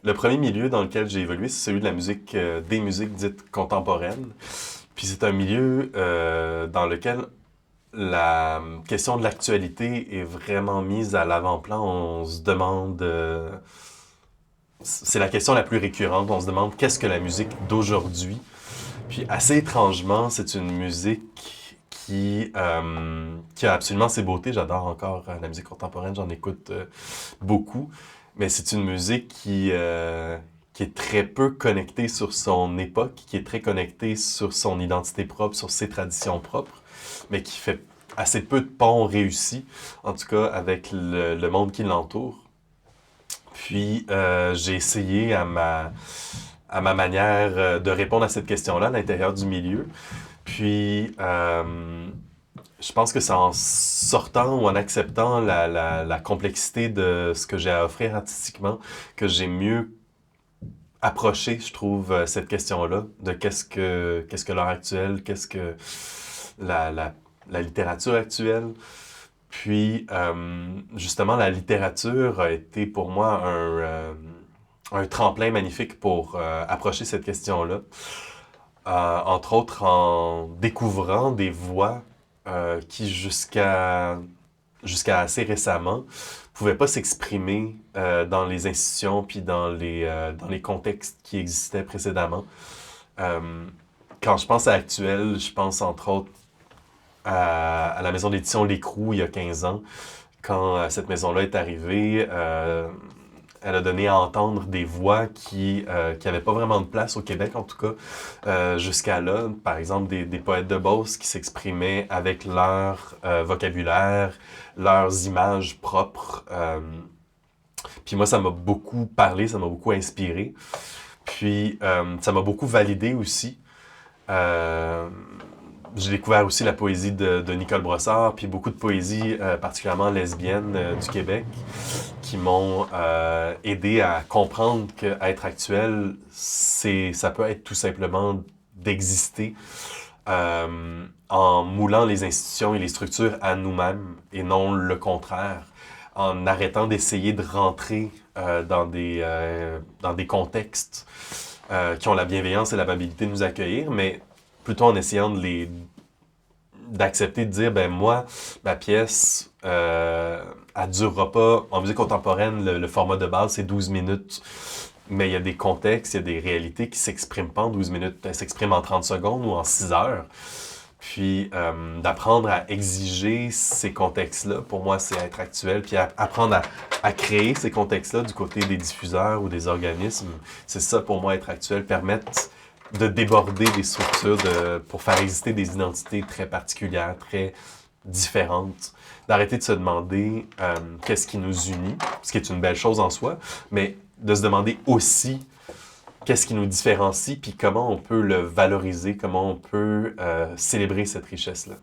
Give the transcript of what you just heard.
le premier milieu dans lequel j'ai évolué, c'est celui de la musique, des musiques dites contemporaines. Puis c'est un milieu dans lequel la question de l'actualité est vraiment mise à l'avant-plan. On se demande... c'est la question la plus récurrente. On se demande qu'est-ce que la musique d'aujourd'hui. Puis assez étrangement, c'est une musique qui a absolument ses beautés. J'adore encore la musique contemporaine, j'en écoute beaucoup. Mais c'est une musique qui est très peu connectée sur son époque, qui est très connectée sur son identité propre, sur ses traditions propres, mais qui fait assez peu de ponts réussis, en tout cas avec le monde qui l'entoure. Puis j'ai essayé à ma manière de répondre à cette question-là à l'intérieur du milieu. Puis je pense que c'est en sortant ou en acceptant la complexité de ce que j'ai à offrir artistiquement que j'ai mieux approché, je trouve, cette question-là de qu'est-ce que l'art actuel, qu'est-ce que la littérature actuelle. Puis, justement, la littérature a été pour moi un tremplin magnifique pour approcher cette question-là. Entre autres, en découvrant des voix qui, jusqu'à assez récemment, pouvaient pas s'exprimer dans les institutions puis dans les contextes qui existaient précédemment. Quand je pense à Actuel, je pense entre autres à la maison d'édition L'Écrou il y a 15 ans. Quand cette maison-là est arrivée, elle a donné à entendre des voix qui n'avaient pas vraiment de place au Québec, en tout cas, jusqu'à là. Par exemple, des poètes de Beauce qui s'exprimaient avec leur vocabulaire, leurs images propres. Puis moi, ça m'a beaucoup parlé, ça m'a beaucoup inspiré. Puis ça m'a beaucoup validé aussi. J'ai découvert aussi la poésie de Nicole Brossard, puis beaucoup de poésie, particulièrement lesbienne du Québec, qui m'ont aidé à comprendre qu'être actuel, ça peut être tout simplement d'exister en moulant les institutions et les structures à nous-mêmes, et non le contraire, en arrêtant d'essayer de rentrer dans des contextes qui ont la bienveillance et l'amabilité de nous accueillir, mais plutôt en essayant d'accepter de dire, ben moi, ma pièce, elle durera pas. En musique contemporaine, le format de base, c'est 12 minutes. Mais il y a des contextes, il y a des réalités qui s'expriment pas en 12 minutes. Elles s'expriment en 30 secondes ou en 6 heures. Puis d'apprendre à exiger ces contextes-là, pour moi, c'est être actuel. Puis apprendre à créer ces contextes-là du côté des diffuseurs ou des organismes, c'est ça pour moi, être actuel, permettre de déborder des structures pour faire exister des identités très particulières, très différentes. D'arrêter de se demander qu'est-ce qui nous unit, ce qui est une belle chose en soi, mais de se demander aussi qu'est-ce qui nous différencie, puis comment on peut le valoriser, comment on peut célébrer cette richesse-là.